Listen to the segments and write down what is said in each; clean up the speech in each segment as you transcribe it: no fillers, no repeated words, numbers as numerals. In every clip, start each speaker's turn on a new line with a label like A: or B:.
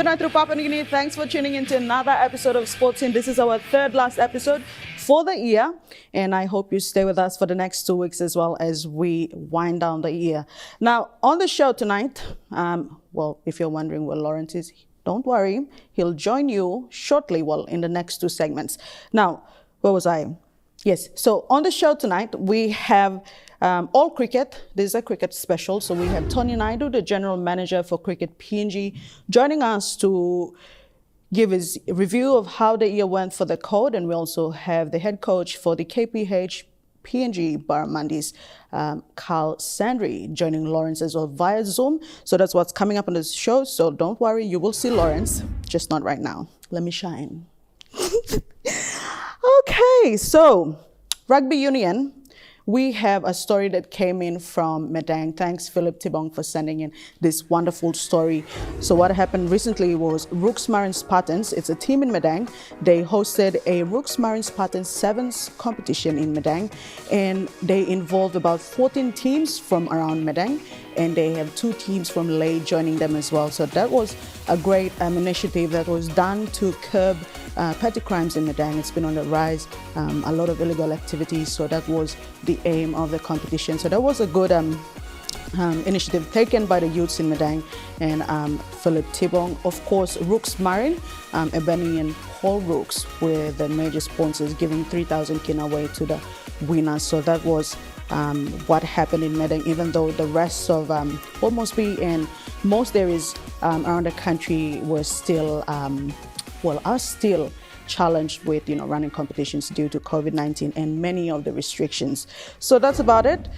A: Good night through Papua New Guinea. Thanks for tuning into another episode of Sports In. This is our third last episode for the year, and I hope you stay with us for the next 2 weeks as well as we wind down the year. Now, on the show tonight, well, if you're wondering where Lawrence is, don't worry. He'll join you shortly, well, in the next 2 segments. Now, where was I? Yes, so on the show tonight, we have all cricket. This is a cricket special. So we have Tony Naidu, the General Manager for Cricket PNG, joining us to give his review of how the year went for the code. And we also have the head coach for the KPH PNG Barramundis, Carl Sandry, joining Lawrence as well via Zoom. So that's what's coming up on this show. So don't worry, you will see Lawrence, just not right now. Let me shine. Okay, so rugby union. We have a story that came in from Medang. Thanks, Philip Tibong, for sending in this wonderful story. So what happened recently was Rooks Marin Spartans. It's a team in Medang. They hosted a Rooks Marin Spartans Sevens competition in Medang, and they involved about 14 teams from around Medang, and they have 2 teams from Ley joining them as well. So that was a great initiative that was done to curb petty crimes in Medang. It's been on the rise, a lot of illegal activities, so that was the aim of the competition. So that was a good initiative taken by the youths in Medang and Philip Tibong. Of course, Rooks Marin, Ebony and Paul Rooks were the major sponsors, giving 3,000 kin away to the winners. So that was what happened in Medang, even though the rest of almost be in most areas around the country were still are still challenged with running competitions due to COVID-19 and many of the restrictions. So that's about it.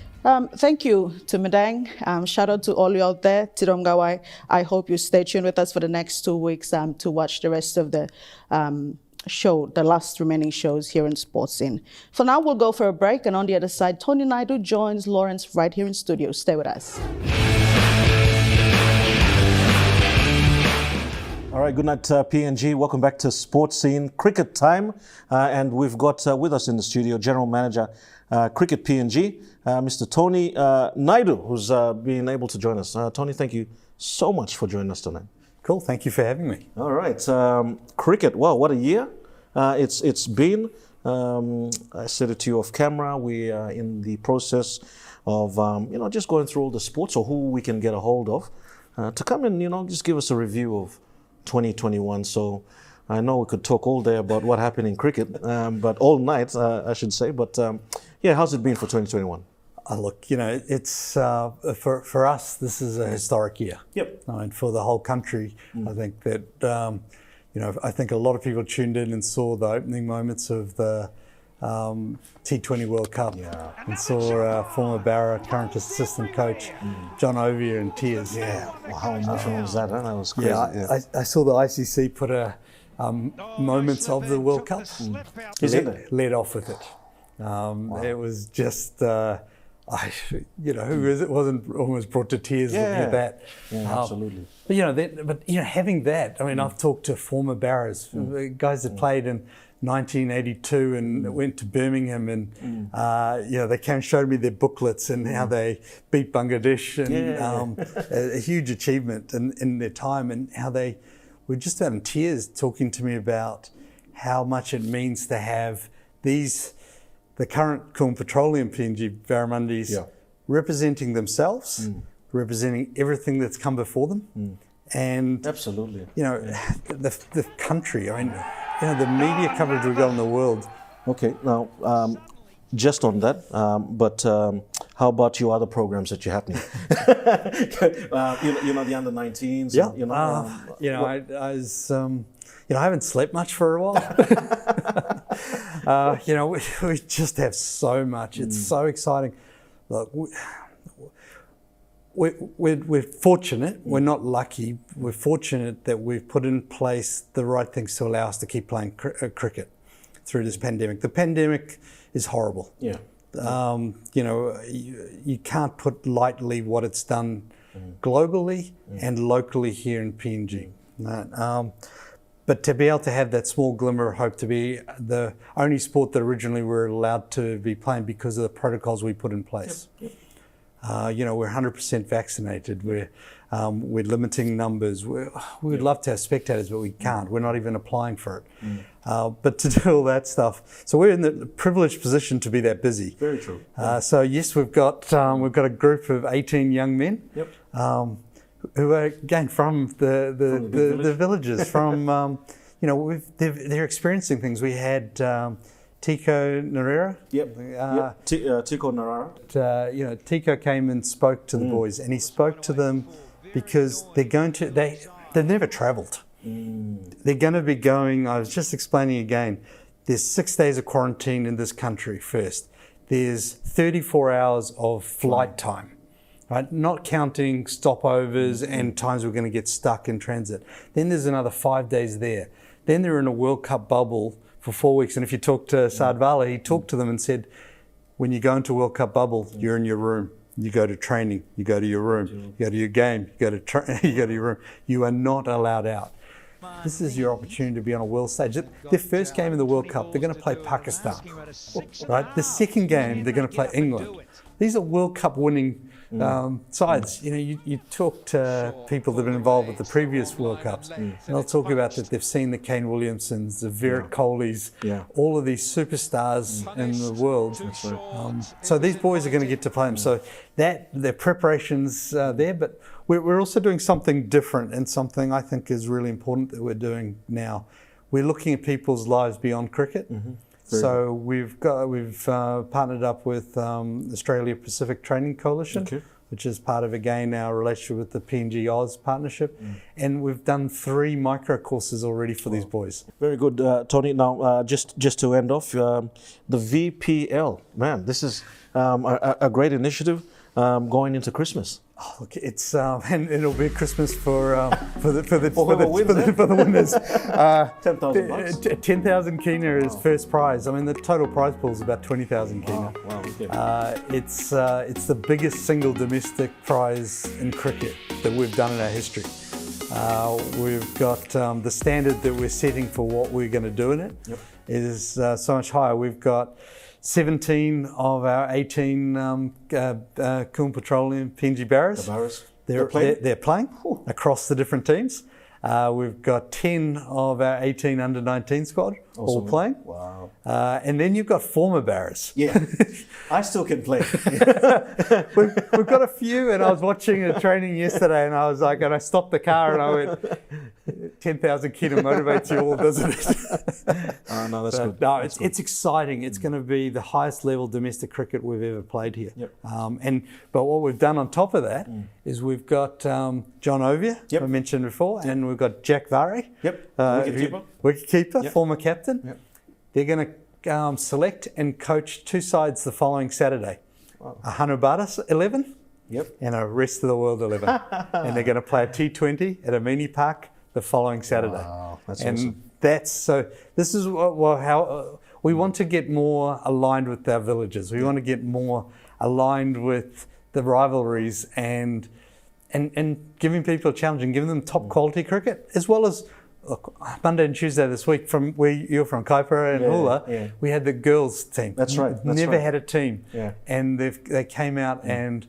A: Thank you to Medang. Shout out to all you out there. Tidom Gawai. I hope you stay tuned with us for the next 2 weeks to watch the rest of the show, the last remaining shows here in Sports In. For now, we'll go for a break, and on the other side, Tony Naidu joins Lawrence right here in studio. Stay with us.
B: All right, good night, PNG. Welcome back to Sports Scene Cricket Time. And we've got with us in the studio General Manager, Cricket PNG, Mr. Tony Naidu, who's been able to join us. Tony, thank you so much for joining us tonight.
C: Cool, thank you for having me.
B: All right, cricket, wow, what a year it's been. I said it to you off camera. We are in the process of, just going through all the sports or who we can get a hold of to come and, just give us a review of 2021. So I know we could talk all day about what happened in cricket, but all night, I should say. But how's it been for 2021?
C: Look, it's for us, this is a historic year.
B: Yep.
C: And for the whole country, I think that, I think a lot of people tuned in and saw the opening moments of the T20 World Cup and saw former Barra, current assistant coach, John Ovia in tears.
B: Yeah, well, how emotional was that? Huh? That was crazy.
C: Yeah, I saw the ICC put a moments of the World Cup. Led off with it. Wow. It was just, who is it wasn't almost brought to tears looking at that.
B: Yeah, absolutely.
C: But having that, I mean, I've talked to former Barras, guys that played in 1982 and went to Birmingham, and they came and showed me their booklets and how they beat Bangladesh, and a huge achievement in their time, and how they were just out in tears talking to me about how much it means to have the current Cool Petroleum PNG Barramundis representing themselves, representing everything that's come before them, and
B: absolutely,
C: the country. I mean, the media coverage we got in the world.
B: Okay, now just on that, but how about your other programs that you're happening? The under 19s.
C: Yeah. I was. I haven't slept much for a while. We just have so much. It's so exciting. Look, we're fortunate. We're not lucky. We're fortunate that we've put in place the right things to allow us to keep playing cricket through this pandemic. The pandemic is horrible.
B: Yeah.
C: You can't put lightly what it's done globally and locally here in PNG. But to be able to have that small glimmer of hope, to be the only sport that originally we were allowed to be playing because of the protocols we put in place. We're 100% vaccinated. We're limiting numbers. We would love to have spectators, but we can't. We're not even applying for it. But to do all that stuff, so we're in the privileged position to be that busy.
B: Very true.
C: So yes, we've got a group of 18 young men.
B: Yep.
C: Who are again from the villages. From they're experiencing things. We had Tico Narera.
B: Tico Narara.
C: Tico came and spoke to the boys, and he spoke to them because they've never travelled. They're going to be going. I was just explaining again. There's 6 days of quarantine in this country first. There's 34 hours of flight time. Right, not counting stopovers and times we're going to get stuck in transit. Then there's another 5 days there. Then they're in a World Cup bubble for 4 weeks. And if you talk to Sadvala, he talked to them and said, when you go into a World Cup bubble, you're in your room. You go to training. You go to your room. You go to your game. You go to your room. You are not allowed out. This is your opportunity to be on a world stage. Their first game in the World Cup, they're going to play Pakistan. Right? The second game, they're going to play England. These are World Cup winning sides. You talk to people that have been involved with the previous World Cups, and they'll talk about that they've seen the Kane Williamsons, the Virat Kohlis, all of these superstars in the world. So these boys are going to get to play them. So their preparations there, but we're also doing something different, and something I think is really important that we're doing now. We're looking at people's lives beyond cricket. So we've partnered up with Australia Pacific Training Coalition, which is part of, again, our relationship with the PNG Oz partnership. And we've done 3 micro courses already for these boys.
B: Very good, Tony. Now, just to end off, the VPL, man, this is a great initiative going into Christmas.
C: Oh, look, it's and it'll be Christmas for the winners.
B: 10,000 bucks.
C: 10,000 kina is first prize. I mean, the total prize pool is about 20,000 kina.
B: Wow, okay.
C: It's the biggest single domestic prize in cricket that we've done in our history. We've got the standard that we're setting for what we're going to do in it is so much higher. We've got 17 of our 18 Coolum Petroleum PNG Barras. They're playing across the different teams. We've got 10 of our 18 under-19 squad all playing.
B: Wow.
C: And then you've got former Barras.
B: Yeah, I still can play.
C: We've got a few, and I was watching a training yesterday, and I stopped the car and I went, 10,000 kina motivates you all, doesn't it?
B: No, that's good.
C: No, it's exciting. It's going to be the highest level domestic cricket we've ever played here. But what we've done on top of that is we've got John Ovia, I mentioned before, and we've got Jack Vare, wicketkeeper, former captain. They're going to select and coach 2 sides the following Saturday. A Hanubadas 11 and a Rest of the World 11. And they're going to play a T20 at a mini park the following Saturday.
B: Wow, that's
C: and
B: awesome.
C: This is how we want to get more aligned with our villages. We want to get more aligned with the rivalries and giving people a challenge and giving them top quality cricket, as well as Monday and Tuesday this week from where you're from, Kaipara and Hula, we had the girls team.
B: That's right.
C: Never had a team. And they came out and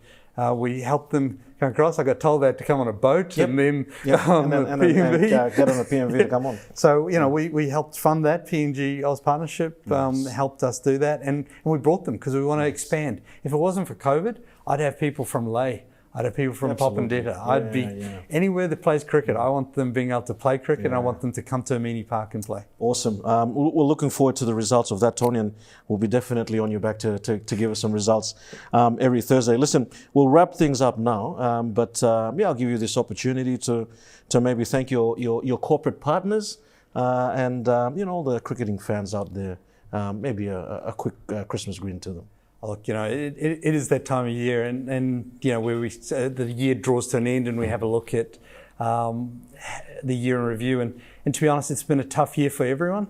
C: we helped them come across. I got told they had to come on a boat and then on the PMV.
B: Get on the PMV to come on.
C: So, we helped fund that. PNG Oz partnership helped us do that. And we brought them because we want to expand. If it wasn't for COVID, I'd have people from Leh. I'd have people from Popondetta. I'd be anywhere that plays cricket. I want them being able to play cricket and I want them to come to a mini park and play.
B: Awesome. We're looking forward to the results of that, Tony, and we'll be definitely on your back to give us some results every Thursday. Listen, we'll wrap things up now, but I'll give you this opportunity to maybe thank your corporate partners and all the cricketing fans out there. Maybe a quick Christmas greeting to them.
C: Look, it is that time of year, and where the year draws to an end, and we have a look at the year in review. And to be honest, it's been a tough year for everyone.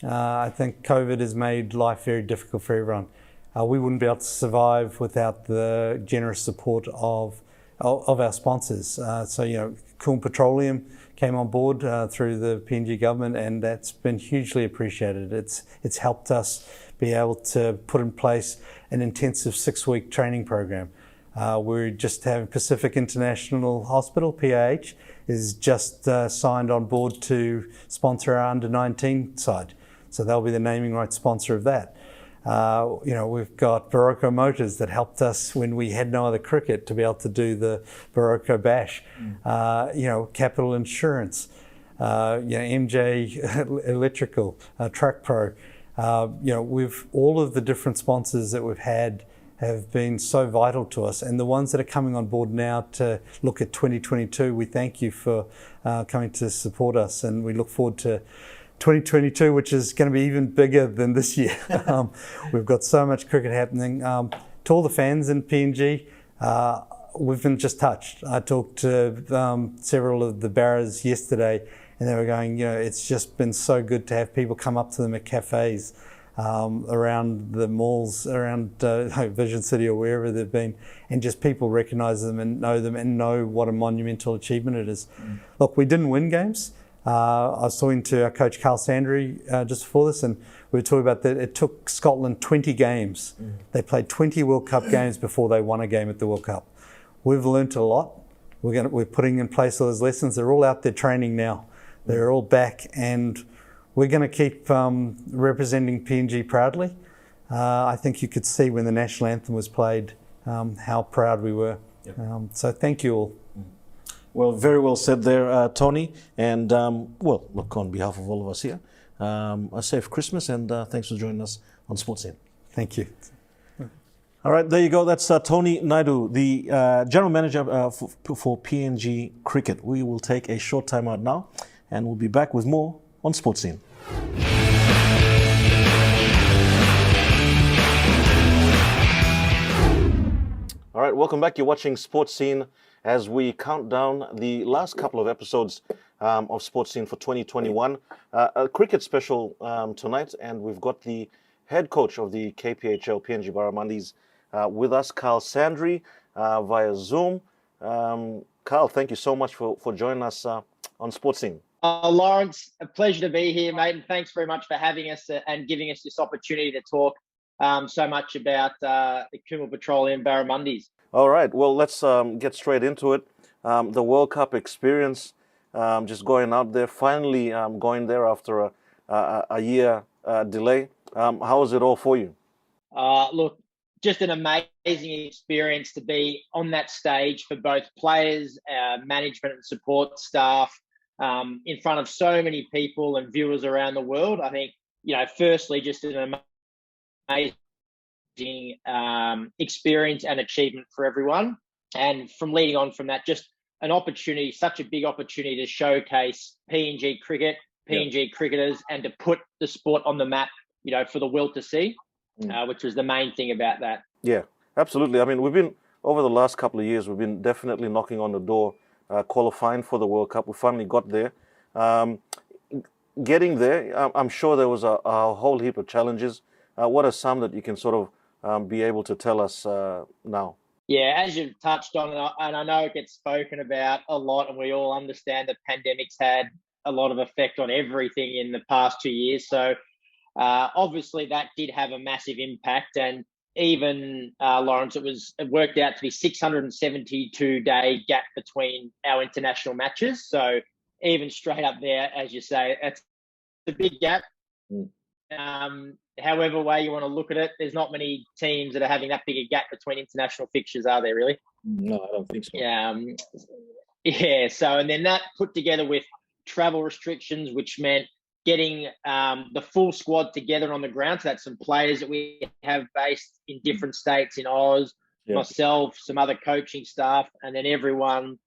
C: I think COVID has made life very difficult for everyone. We wouldn't be able to survive without the generous support of our sponsors. Coolum Petroleum came on board through the PNG government, and that's been hugely appreciated. It's helped us be able to put in place an intensive 6-week training program. We're just having Pacific International Hospital, PIH, is just signed on board to sponsor our under-19 side. So they'll be the naming rights sponsor of that. We've got Barocco Motors that helped us when we had no other cricket to be able to do the Barocco Bash. Capital Insurance, MJ Electrical, Truck Pro. We've all of the different sponsors that we've had have been so vital to us, and the ones that are coming on board now to look at 2022, we thank you for coming to support us, and we look forward to 2022, which is going to be even bigger than this year. We've got so much cricket happening. To all the fans in PNG, we've been just touched. I talked to several of the Barras yesterday, and they were going, it's just been so good to have people come up to them at cafes, around the malls, around Vision City or wherever they've been, and just people recognise them and know what a monumental achievement it is. Look, we didn't win games. I was talking to our coach Carl Sandry just before this, and we were talking about that it took Scotland 20 games. They played 20 World Cup games before they won a game at the World Cup. We've learnt a lot. We're putting in place all those lessons. They're all out there training now. They're all back, and we're going to keep representing PNG proudly. I think you could see when the national anthem was played how proud we were. Yep. So thank you all.
B: Well, very well said there, Tony. And, look, on behalf of all of us here, a safe Christmas, and thanks for joining us on Sports Scene.
C: Thank you.
B: All right, there you go. That's Tony Naidu, the General Manager for PNG Cricket. We will take a short time out now, and we'll be back with more on Sports Scene. All right, welcome back. You're watching Sports Scene as we count down the last couple of episodes of Sports Scene for 2021. A cricket special tonight, and we've got the head coach of the KPHL PNG Barramundis with us, Carl Sandry, via Zoom. Carl, thank you so much for joining us on Sports Scene.
D: Lawrence, a pleasure to be here, mate, and thanks very much for having us and giving us this opportunity to talk so much about the Kumul Petroleum Barramundis.
B: All right, well, let's get straight into it. The World Cup experience, just going out there, finally going there after a year delay. How was it all for you?
D: Look, just an amazing experience to be on that stage for both players, management and support staff, in front of so many people and viewers around the world. I think, firstly, just an amazing experience and achievement for everyone. And from leading on from that, just an opportunity, such a big opportunity to showcase PNG cricket, PNG cricketers, and to put the sport on the map, for the world to see, which was the main thing about that. Yeah,
B: absolutely. I mean, we've been, over the last couple of years, we've been definitely knocking on the door, qualifying for the World Cup. We finally got there. Getting there, I'm sure there was a whole heap of challenges. What are some that you can sort of be able to tell us now?
D: Yeah, as you've touched on, and I know it gets spoken about a lot, and we all understand that pandemic's had a lot of effect on everything in the past 2 years. So obviously that did have a massive impact, and even Lawrence, it worked out to be 672-day gap between our international matches. So even straight up there, as you say, it's a big gap. However way you want to look at it, there's not many teams that are having that big a gap between international fixtures, are there really?
B: No, I don't think so.
D: Yeah. So, and then that put together with travel restrictions, which meant getting the full squad together on the ground. So that's some players that we have based in different states in Oz, myself, some other coaching staff, and then everyone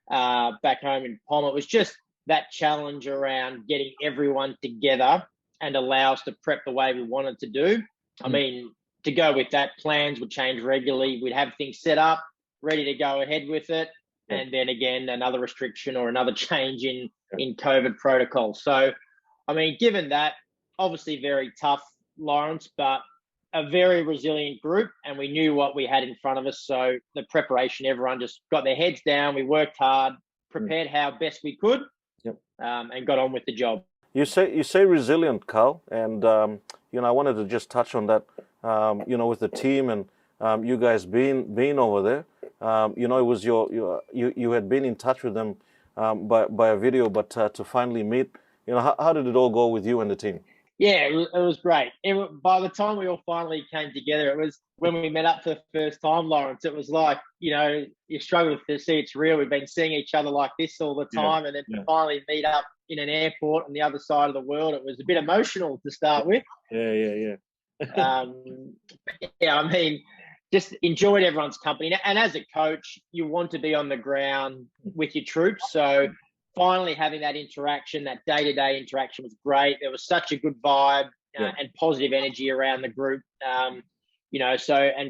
D: back home in Palma. It was just that challenge around getting everyone together and allow us to prep the way we wanted to do. I mean, to go with that, plans would change regularly. We'd have things set up, ready to go ahead with it. And then again, another restriction or another change in COVID protocol. So, I mean, given that, obviously very tough, Lawrence, but a very resilient group, and we knew what we had in front of us. So the preparation, everyone just got their heads down. We worked hard, prepared how best we could, and got on with the job.
B: You say resilient, Carl, and I wanted to just touch on that. With the team and you guys being over there, it was you had been in touch with them by a video, but to finally meet, how did it all go with you and the team?
D: Yeah, it was great. By the time we all finally came together, it was when we met up for the first time, Lawrence. It was like, you struggle to see it's real. We've been seeing each other like this all the time. And then to finally meet up in an airport on the other side of the world, it was a bit emotional to start with.
B: Yeah.
D: I mean, just enjoyed everyone's company. And as a coach, you want to be on the ground with your troops. So finally having that interaction, that day-to-day interaction was great. There was such a good vibe and positive energy around the group. And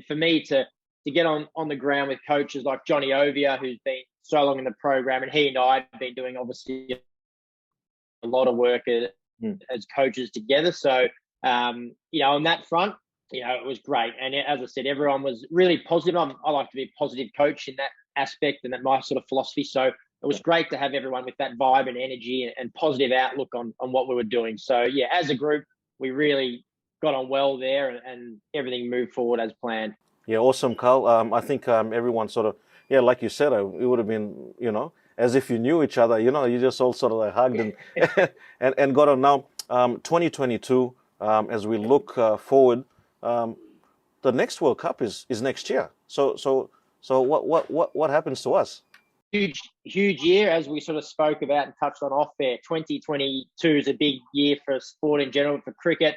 D: for me to get on the ground with coaches like Johnny Ovia, who's been so long in the program, and he and I have been doing obviously a lot of work as coaches together. So, on that front, it was great. And as I said, everyone was really positive. I like to be a positive coach in that aspect and that my sort of philosophy. So it was great to have everyone with that vibe and energy and positive outlook on what we were doing. So, yeah, as a group, we really got on well there and everything moved forward as planned.
B: Yeah, awesome, Carl. I think everyone sort of, like you said, it would have been, as if you knew each other, you just all sort of like hugged and, and got on. Now, 2022, as we look forward, the next World Cup is next year. So what happens to us?
D: Huge year, as we sort of spoke about and touched on off there. 2022 is a big year for sport in general, for cricket.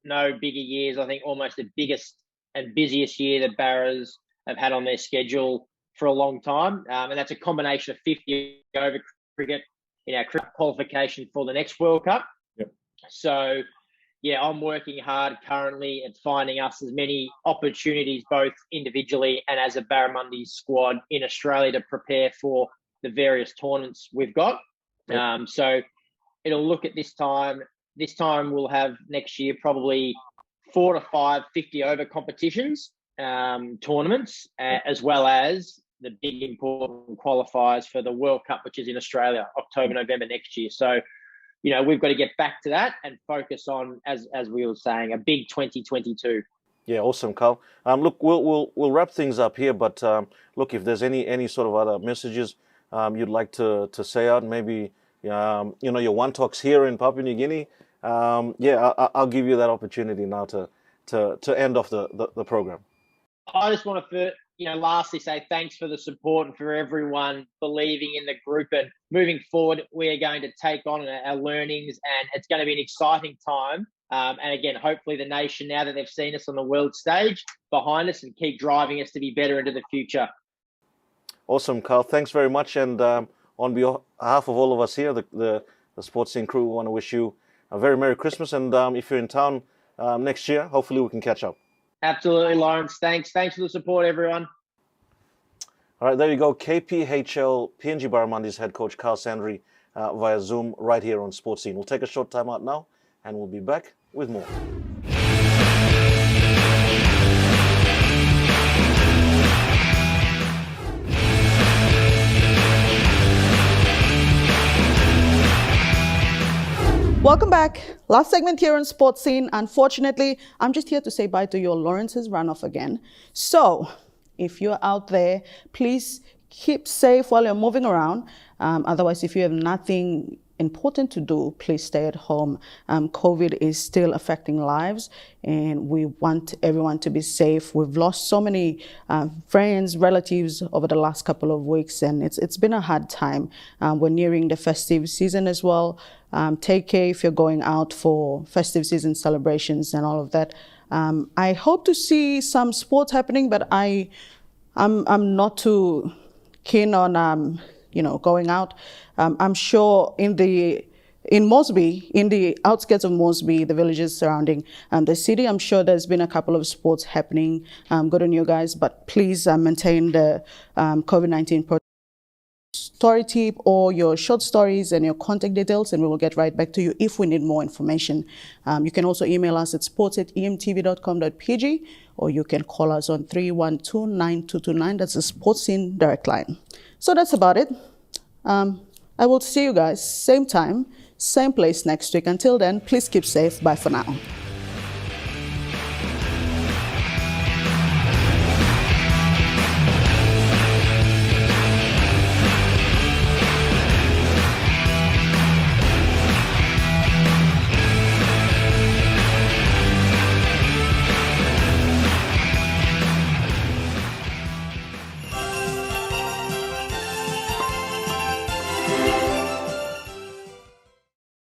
D: No bigger years. I think almost the biggest and busiest year that Barras have had on their schedule for a long time. And that's a combination of 50 over cricket in our cricket qualification for the next World Cup.
B: Yep.
D: So, yeah, I'm working hard currently at finding us as many opportunities, both individually and as a Barramundi squad in Australia, to prepare for the various tournaments we've got. Yep. So it'll look at this time. This time we'll have next year probably 4 to 5 50 over competitions, tournaments, as well as the big important qualifiers for the World Cup, which is in Australia, October, November next year. So, we've got to get back to that and focus on, as we were saying, a big 2022.
B: Yeah, awesome, Carl. Look, we'll wrap things up here, but look, if there's any sort of other messages you'd like to say out, maybe your one talks here in Papua New Guinea. I'll give you that opportunity now to end off the program.
D: I just want to, lastly say thanks for the support and for everyone believing in the group. And moving forward, we are going to take on our learnings, and it's going to be an exciting time. And again, hopefully the nation, now that they've seen us on the world stage, behind us and keep driving us to be better into the future.
B: Awesome, Carl. Thanks very much. And on behalf of all of us here, the Sports Scene crew, we want to wish you a very Merry Christmas. And if you're in town next year, hopefully we can catch up.
D: Absolutely, Lawrence. Thanks for the support, everyone.
B: All right, there you go. KPHL PNG Barramundi's head coach Carl Sandry via Zoom right here on Sports Scene. We'll take a short time out now, and we'll be back with more.
A: Welcome back. Last segment here on Sports Scene. Unfortunately, I'm just here to say bye to your Lawrence's runoff again. So, if you're out there, please keep safe while you're moving around. Otherwise, if you have nothing important to do, please stay at home. COVID is still affecting lives, and we want everyone to be safe. We've lost so many friends, relatives over the last couple of weeks, and it's been a hard time. We're nearing the festive season as well. Take care if you're going out for festive season celebrations and all of that. I hope to see some sports happening, but I'm not too keen on going out. I'm sure in Mosby, in the outskirts of Mosby, the villages surrounding the city, I'm sure there's been a couple of sports happening. Good on you guys, but please maintain the COVID-19 story tip or your short stories and your contact details, and we will get right back to you if we need more information. You can also email us at sports@emtv.com.pg, or you can call us on 312-9229. That's the Sports Scene direct line. So that's about it. I will see you guys same time, same place next week. Until then, please keep safe. Bye for now.